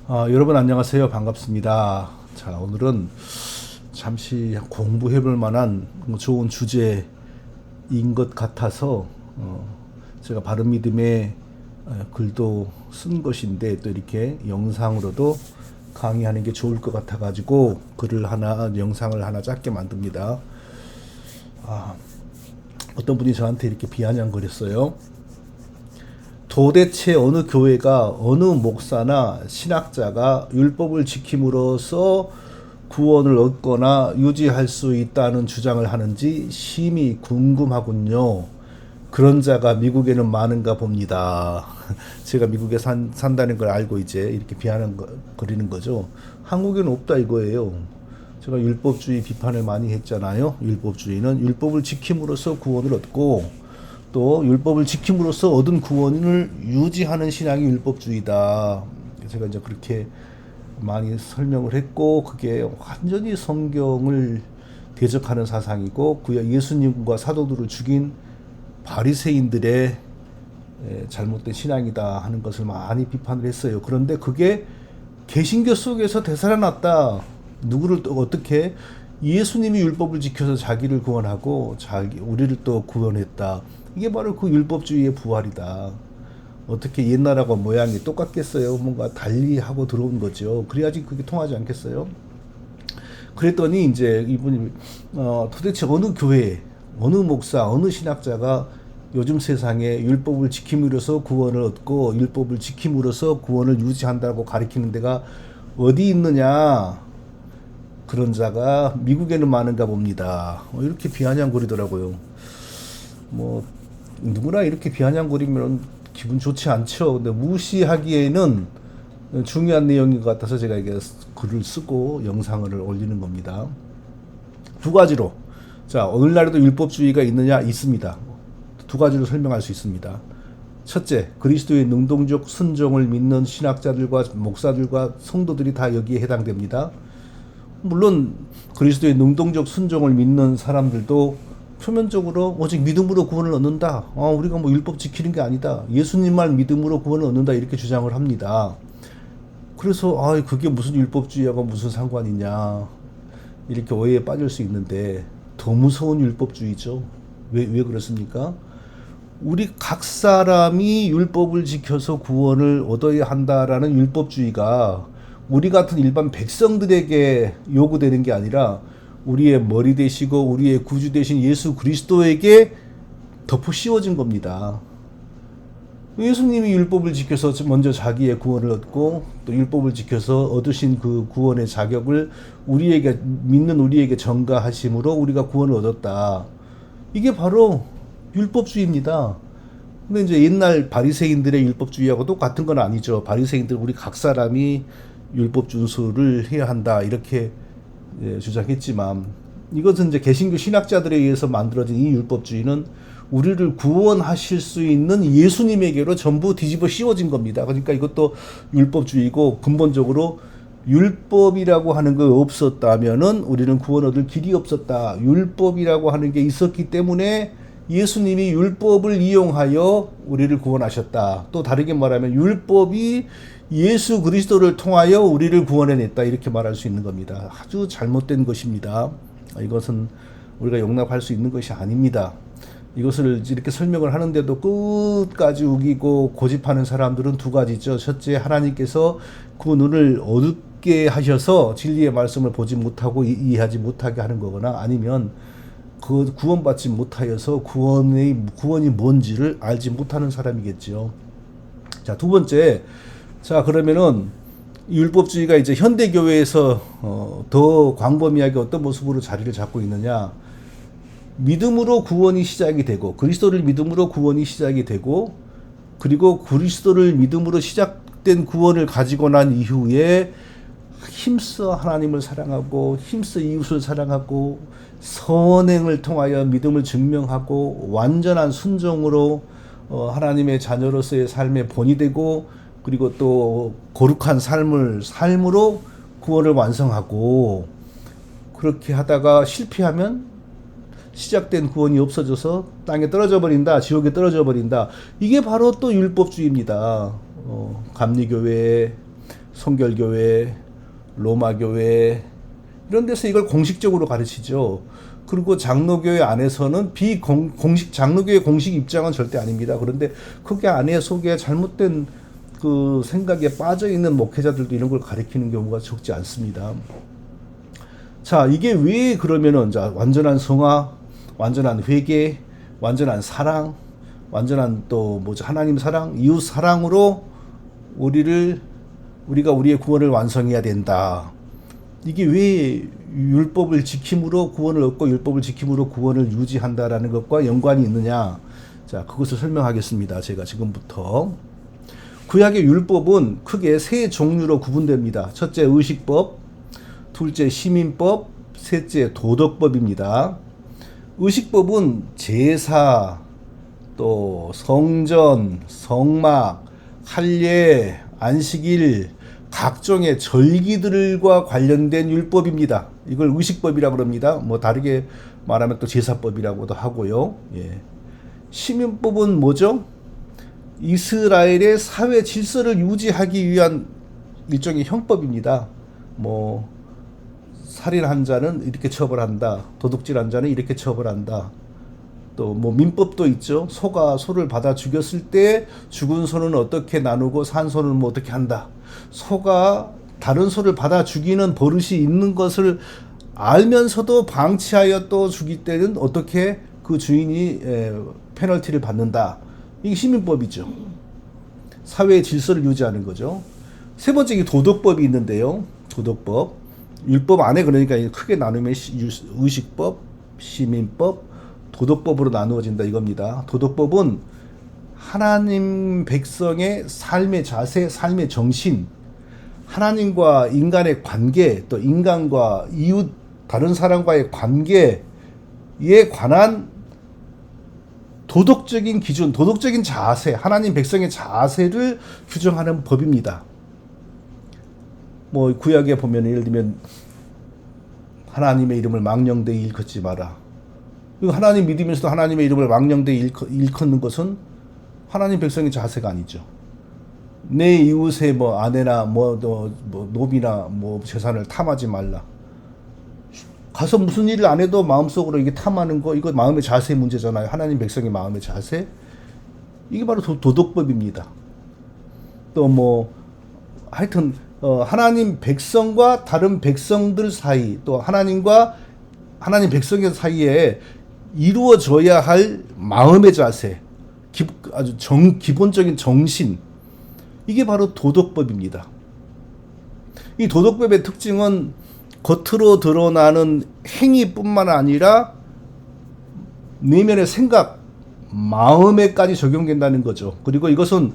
여러분 안녕하세요. 반갑습니다. 자, 오늘은 잠시 공부해 볼 만한 좋은 주제인 것 같아서 제가 바른 믿음의 글도 쓴 것인데 또 이렇게 영상으로도 강의하는 게 좋을 것 같아 가지고 영상을 하나 짧게 만듭니다. 어떤 분이 저한테 이렇게 비아냥거렸어요. 도대체 어느 교회가 어느 목사나 신학자가 율법을 지킴으로써 구원을 얻거나 유지할 수 있다는 주장을 하는지 심히 궁금하군요. 그런 자가 미국에는 많은가 봅니다. 제가 미국에 산다는 걸 알고 이제 이렇게 비아냥거리는 거죠. 한국에는 없다 이거예요. 제가 율법주의 비판을 많이 했잖아요. 율법주의는 율법을 지킴으로써 구원을 얻고 또 율법을 지킴으로써 얻은 구원을 유지하는 신앙이 율법주의다. 제가 이제 그렇게 많이 설명을 했고 그게 완전히 성경을 대적하는 사상이고 예수님과 사도들을 죽인 바리새인들의 잘못된 신앙이다 하는 것을 많이 비판을 했어요. 그런데 그게 개신교 속에서 되살아났다. 누구를 또 어떻게 예수님이 율법을 지켜서 자기를 구원하고 우리를 또 구원했다. 이게 바로 그 율법주의의 부활이다. 어떻게 옛날하고 모양이 똑같겠어요? 뭔가 달리하고 들어온 거죠. 그래야지 그게 통하지 않겠어요? 그랬더니 이제 이분이 도대체 어느 교회, 어느 목사, 어느 신학자가 요즘 세상에 율법을 지킴으로써 구원을 얻고 율법을 지킴으로써 구원을 유지한다고 가리키는 데가 어디 있느냐? 그런 자가 미국에는 많은가 봅니다. 이렇게 비아냥거리더라고요. 누구나 이렇게 비아냥거리면 기분 좋지 않죠. 근데 무시하기에는 중요한 내용인 것 같아서 제가 이게 글을 쓰고 영상을 올리는 겁니다. 두 가지로. 자, 오늘날에도 율법주의가 있느냐? 있습니다. 두 가지로 설명할 수 있습니다. 첫째, 그리스도의 능동적 순종을 믿는 신학자들과 목사들과 성도들이 다 여기에 해당됩니다. 물론 그리스도의 능동적 순종을 믿는 사람들도 표면적으로 오직 믿음으로 구원을 얻는다. 우리가 율법 지키는 게 아니다. 예수님만 믿음으로 구원을 얻는다. 이렇게 주장을 합니다. 그래서 그게 무슨 율법주의하고 무슨 상관이냐. 이렇게 오해에 빠질 수 있는데 더 무서운 율법주의죠. 왜 그렇습니까? 우리 각 사람이 율법을 지켜서 구원을 얻어야 한다라는 율법주의가 우리 같은 일반 백성들에게 요구되는 게 아니라 우리의 머리 되시고 우리의 구주 되신 예수 그리스도에게 덮어 씌워진 겁니다. 예수님이 율법을 지켜서 먼저 자기의 구원을 얻고 또 율법을 지켜서 얻으신 그 구원의 자격을 믿는 우리에게 전가하심으로 우리가 구원을 얻었다. 이게 바로 율법주의입니다. 근데 이제 옛날 바리새인들의 율법주의하고 똑같은 건 아니죠. 바리새인들 우리 각 사람이 율법 준수를 해야 한다 이렇게 주장했지만 이것은 이제 개신교 신학자들에 의해서 만들어진 이 율법주의는 우리를 구원하실 수 있는 예수님에게로 전부 뒤집어 씌워진 겁니다. 그러니까 이것도 율법주의고 근본적으로 율법이라고 하는 거 없었다면은 우리는 구원 얻을 길이 없었다. 율법이라고 하는 게 있었기 때문에 예수님이 율법을 이용하여 우리를 구원하셨다. 또 다르게 말하면 율법이 예수 그리스도를 통하여 우리를 구원해냈다. 이렇게 말할 수 있는 겁니다. 아주 잘못된 것입니다. 이것은 우리가 용납할 수 있는 것이 아닙니다. 이것을 이렇게 설명을 하는데도 끝까지 우기고 고집하는 사람들은 두 가지죠. 첫째, 하나님께서 그 눈을 어둡게 하셔서 진리의 말씀을 보지 못하고 이해하지 못하게 하는 거거나 아니면 그 구원받지 못하여서 구원이 뭔지를 알지 못하는 사람이겠죠. 자, 두 번째. 자, 그러면은 율법주의가 이제 현대교회에서 더 광범위하게 어떤 모습으로 자리를 잡고 있느냐. 믿음으로 구원이 시작이 되고 그리스도를 믿음으로 구원이 시작이 되고 그리고 그리스도를 믿음으로 시작된 구원을 가지고 난 이후에 힘써 하나님을 사랑하고 힘써 이웃을 사랑하고 선행을 통하여 믿음을 증명하고 완전한 순종으로 하나님의 자녀로서의 삶의 본이 되고 그리고 또 거룩한 삶으로 구원을 완성하고 그렇게 하다가 실패하면 시작된 구원이 없어져서 땅에 떨어져 버린다. 지옥에 떨어져 버린다. 이게 바로 또 율법주의입니다. 감리교회 성결교회, 로마교회 이런 데서 이걸 공식적으로 가르치죠. 그리고 장로교회 안에서는 비공식 장로교회 공식 입장은 절대 아닙니다. 그런데 거기 안에 속에 잘못된 그 생각에 빠져 있는 목회자들도 이런 걸 가르치는 경우가 적지 않습니다. 자, 이게 왜 그러면은 자, 완전한 성화, 완전한 회개, 완전한 사랑, 완전한 또 뭐죠? 하나님 사랑, 이웃 사랑으로 우리가 우리의 구원을 완성해야 된다. 이게 왜 율법을 지킴으로 구원을 얻고 율법을 지킴으로 구원을 유지한다라는 것과 연관이 있느냐? 자, 그것을 설명하겠습니다. 제가 지금부터. 구약의 율법은 크게 세 종류로 구분됩니다. 첫째 의식법, 둘째 시민법, 셋째 도덕법입니다. 의식법은 제사, 또 성전, 성막, 할례, 안식일, 각종의 절기들과 관련된 율법입니다. 이걸 의식법이라고 합니다. 뭐 다르게 말하면 또 제사법이라고도 하고요. 예. 시민법은 뭐죠? 이스라엘의 사회 질서를 유지하기 위한 일종의 형법입니다. 뭐 살인한 자는 이렇게 처벌한다. 도둑질한 자는 이렇게 처벌한다. 또 뭐 민법도 있죠. 소가 소를 받아 죽였을 때 죽은 소는 어떻게 나누고 산 소는 뭐 어떻게 한다. 소가 다른 소를 받아 죽이는 버릇이 있는 것을 알면서도 방치하여 또 죽일 때는 어떻게 그 주인이 페널티를 받는다. 이게 시민법이죠. 사회의 질서를 유지하는 거죠. 세 번째 게 도덕법이 있는데요. 도덕법. 율법 안에 그러니까 크게 나누면 의식법, 시민법, 도덕법으로 나누어진다 이겁니다. 도덕법은 하나님 백성의 삶의 자세, 삶의 정신, 하나님과 인간의 관계, 또 인간과 이웃, 다른 사람과의 관계에 관한 도덕적인 기준, 도덕적인 자세, 하나님 백성의 자세를 규정하는 법입니다. 뭐 구약에 보면 예를 들면 하나님의 이름을 망령되이 일컫지 마라. 하나님 믿으면서도 하나님의 이름을 망령되이 일컫는 것은 하나님 백성의 자세가 아니죠. 내 이웃의 뭐 아내나 뭐 노비나 뭐 재산을 탐하지 말라. 가서 무슨 일을 안 해도 마음속으로 이게 탐하는 거, 이거 마음의 자세 문제잖아요. 하나님 백성의 마음의 자세. 이게 바로 도덕법입니다. 또 뭐 하여튼 하나님 백성과 다른 백성들 사이, 또 하나님과 하나님 백성 사이에 이루어져야 할 마음의 자세, 아주 기본적인 정신, 이게 바로 도덕법입니다. 이 도덕법의 특징은 겉으로 드러나는 행위뿐만 아니라 내면의 생각, 마음에까지 적용된다는 거죠. 그리고 이것은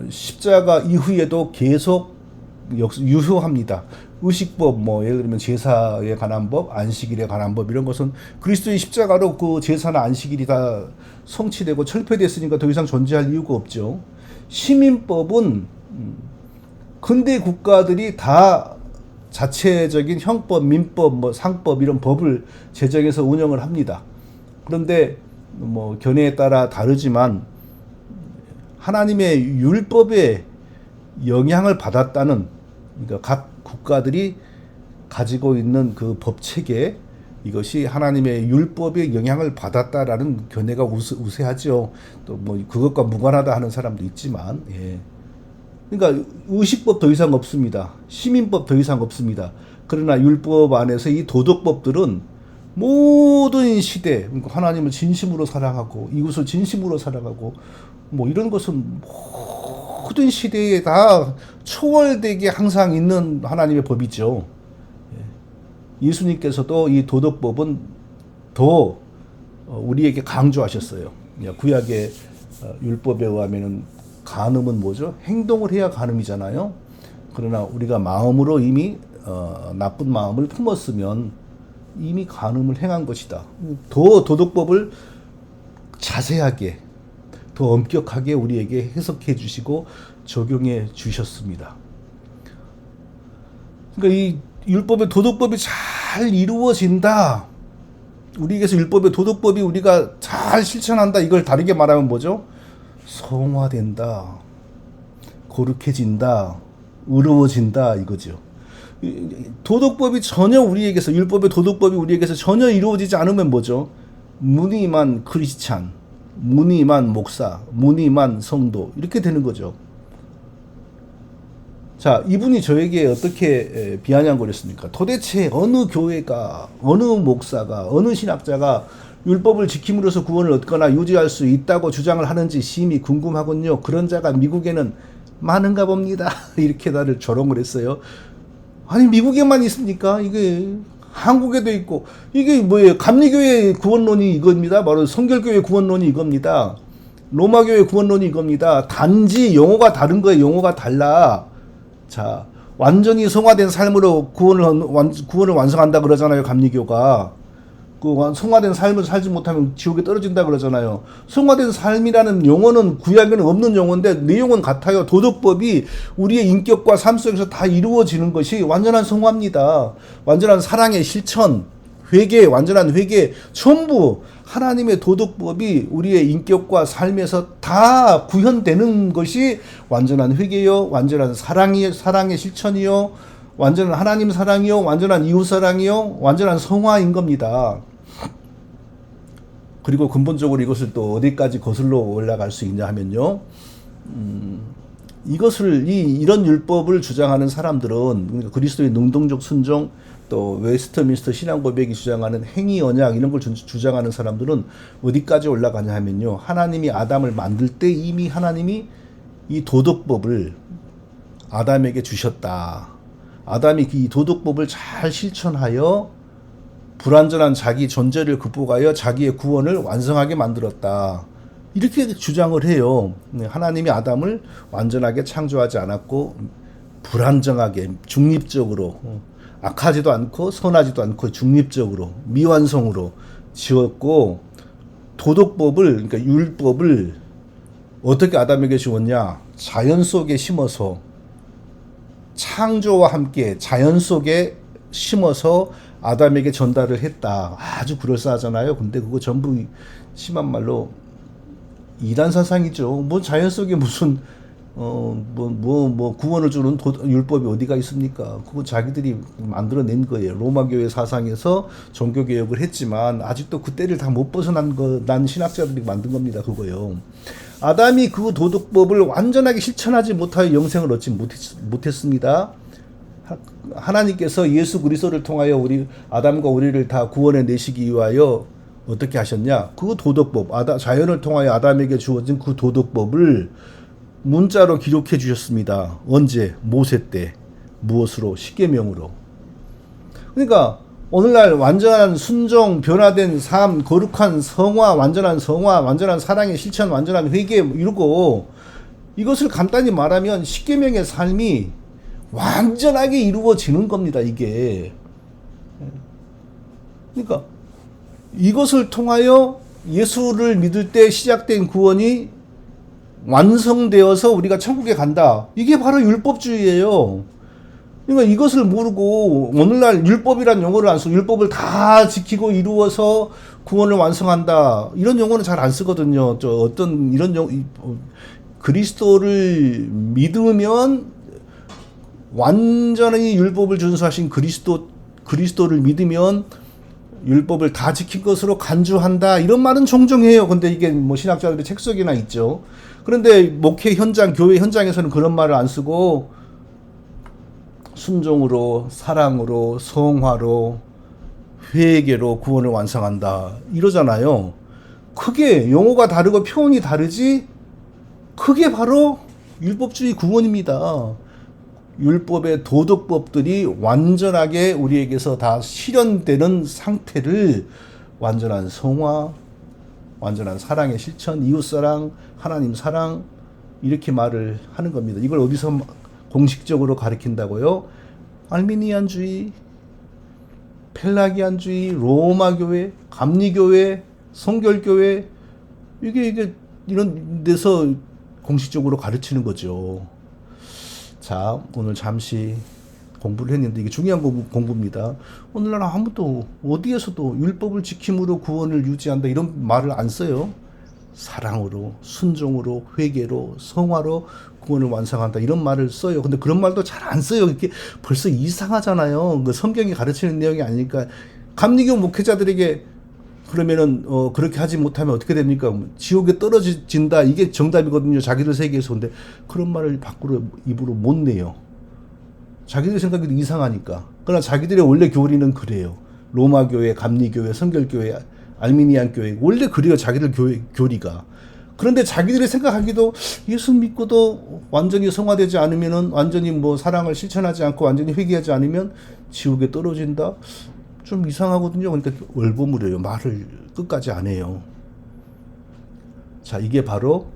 십자가 이후에도 계속 유효합니다. 의식법, 뭐 예를 들면 제사에 관한 법, 안식일에 관한 법, 이런 것은 그리스도의 십자가로 그 제사나 안식일이 다 성취되고 철폐됐으니까 더 이상 존재할 이유가 없죠. 시민법은 근대 국가들이 다 자체적인 형법, 민법, 뭐 상법 이런 법을 제정해서 운영을 합니다. 그런데 뭐 견해에 따라 다르지만 하나님의 율법에 영향을 받았다는, 그러니까 각 국가들이 가지고 있는 그 법 체계, 이것이 하나님의 율법에 영향을 받았다라는 견해가 우세하죠. 또 뭐 그것과 무관하다 하는 사람도 있지만, 예. 그러니까 의식법 더 이상 없습니다. 시민법 더 이상 없습니다. 그러나 율법 안에서 이 도덕법들은 모든 시대, 그러니까 하나님을 진심으로 사랑하고 이웃을 진심으로 사랑하고 뭐 이런 것은 모든 시대에 다 초월되게 항상 있는 하나님의 법이죠. 예수님께서도 이 도덕법은 더 우리에게 강조하셨어요. 구약의 율법에 의하면은 간음은 뭐죠? 행동을 해야 간음이잖아요. 그러나 우리가 마음으로 이미 나쁜 마음을 품었으면 이미 간음을 행한 것이다. 더 도덕법을 자세하게, 더 엄격하게 우리에게 해석해 주시고 적용해 주셨습니다. 그러니까 이 율법의 도덕법이 잘 이루어진다. 우리에게서 율법의 도덕법이 우리가 잘 실천한다. 이걸 다르게 말하면 뭐죠? 성화된다. 거룩해진다. 의로워진다 이거죠. 도덕법이 전혀 우리에게서 율법의 도덕법이 우리에게서 전혀 이루어지지 않으면 뭐죠? 무늬만 크리스찬, 무늬만 목사, 무늬만 성도 이렇게 되는 거죠. 자, 이분이 저에게 어떻게 비아냥거렸습니까? 도대체 어느 교회가, 어느 목사가, 어느 신학자가 율법을 지킴으로써 구원을 얻거나 유지할 수 있다고 주장을 하는지 심히 궁금하군요. 그런 자가 미국에는 많은가 봅니다. 이렇게 나를 조롱을 했어요. 아니, 미국에만 있습니까? 이게 한국에도 있고, 이게 뭐예요? 감리교회 구원론이 이겁니다. 바로 성결교회 구원론이 이겁니다. 로마교회 구원론이 이겁니다. 단지 용어가 다른 거예요. 용어가 달라. 자, 완전히 성화된 삶으로 구원을 완성한다 그러잖아요. 감리교가. 그 성화된 삶을 살지 못하면 지옥에 떨어진다 그러잖아요. 성화된 삶이라는 용어는 구약에는 없는 용어인데 내용은 같아요. 도덕법이 우리의 인격과 삶 속에서 다 이루어지는 것이 완전한 성화입니다. 완전한 사랑의 실천, 회개, 완전한 회개, 전부 하나님의 도덕법이 우리의 인격과 삶에서 다 구현되는 것이 완전한 회개요, 완전한 사랑의 실천이요, 완전한 하나님 사랑이요, 완전한 이웃 사랑이요, 완전한 성화인 겁니다. 그리고 근본적으로 이것을 또 어디까지 거슬러 올라갈 수 있냐 하면요. 이것을 이런 율법을 주장하는 사람들은 그러니까 그리스도의 능동적 순종 또 웨스트민스터 신앙 고백이 주장하는 행위 언약 이런 걸 주장하는 사람들은 어디까지 올라가냐 하면요. 하나님이 아담을 만들 때 이미 하나님이 이 도덕법을 아담에게 주셨다. 아담이 이 도덕법을 잘 실천하여 불완전한 자기 존재를 극복하여 자기의 구원을 완성하게 만들었다. 이렇게 주장을 해요. 하나님이 아담을 완전하게 창조하지 않았고 불안정하게 중립적으로 악하지도 않고 선하지도 않고 중립적으로 미완성으로 지었고 도덕법을 그러니까 율법을 어떻게 아담에게 주었냐? 자연 속에 심어서 창조와 함께 자연 속에 심어서 아담에게 전달을 했다. 아주 그럴싸하잖아요. 근데 그거 전부 심한 말로 이단 사상이죠. 뭐 자연 속에 무슨 구원을 주는 율법이 어디가 있습니까? 그거 자기들이 만들어낸 거예요. 로마 교회 사상에서 종교 개혁을 했지만 아직도 그때를 다 못 벗어난 난 신학자들이 만든 겁니다. 그거요. 아담이 그 도덕법을 완전하게 실천하지 못하여 영생을 얻지 못했습니다. 하나님께서 예수 그리스도를 통하여 우리 아담과 우리를 다 구원해 내시기 위하여 어떻게 하셨냐? 그 도덕법, 자연을 통하여 아담에게 주어진 그 도덕법을 문자로 기록해 주셨습니다. 언제? 모세 때. 무엇으로? 십계명으로. 그러니까 오늘날 완전한 순종, 변화된 삶, 거룩한 성화, 완전한 사랑의 실천, 완전한 회개 이러고 이것을 간단히 말하면 십계명의 삶이 완전하게 이루어지는 겁니다. 이게. 그러니까 이것을 통하여 예수를 믿을 때 시작된 구원이 완성되어서 우리가 천국에 간다. 이게 바로 율법주의예요. 그러니까 이것을 모르고 오늘날 율법이란 용어를 안 쓰고 율법을 다 지키고 이루어서 구원을 완성한다. 이런 용어는 잘 안 쓰거든요. 어떤 이런 그리스도를 믿으면 완전히 율법을 준수하신 그리스도를 믿으면 율법을 다 지킨 것으로 간주한다. 이런 말은 종종 해요. 근데 이게 뭐 신학자들의 책 속에나 있죠. 그런데 목회 현장, 교회 현장에서는 그런 말을 안 쓰고 순종으로, 사랑으로, 성화로, 회개로 구원을 완성한다. 이러잖아요. 크게 용어가 다르고 표현이 다르지 그게 바로 율법주의 구원입니다. 율법의 도덕법들이 완전하게 우리에게서 다 실현되는 상태를 완전한 성화, 완전한 사랑의 실천, 이웃사랑, 하나님 사랑 이렇게 말을 하는 겁니다. 이걸 어디서 공식적으로 가르친다고요? 알미니안주의, 펠라기안주의, 로마교회, 감리교회, 성결교회 이게 이런 데서 공식적으로 가르치는 거죠. 자, 오늘 잠시 공부를 했는데 이게 중요한 공부입니다. 오늘날 아무도 어디에서도 율법을 지킴으로 구원을 유지한다 이런 말을 안 써요. 사랑으로, 순종으로, 회개로, 성화로 구원을 완성한다 이런 말을 써요. 근데 그런 말도 잘 안 써요. 이게 벌써 이상하잖아요. 그 성경이 가르치는 내용이 아니니까. 감리교 목회자들에게 그러면은 그렇게 하지 못하면 어떻게 됩니까? 지옥에 떨어진다 이게 정답이거든요. 자기들 세계에서. 근데 그런 말을 밖으로 입으로 못 내요. 자기들 생각이 이상하니까. 그러나 자기들의 원래 교리는 그래요. 로마 교회, 감리교회, 성결교회, 알미니안 교회 원래 그래요. 자기들 교리가. 그런데 자기들이 생각하기도 예수 믿고도 완전히 성화되지 않으면은 완전히 뭐 사랑을 실천하지 않고 완전히 회개하지 않으면 지옥에 떨어진다. 좀 이상하거든요. 그러니까 얼버무려요. 말을 끝까지 안 해요. 자, 이게 바로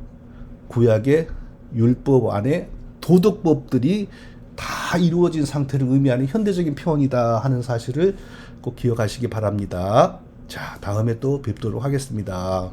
구약의 율법 안에 도덕법들이 다 이루어진 상태를 의미하는 현대적인 표현이다 하는 사실을 꼭 기억하시기 바랍니다. 자, 다음에 또 뵙도록 하겠습니다.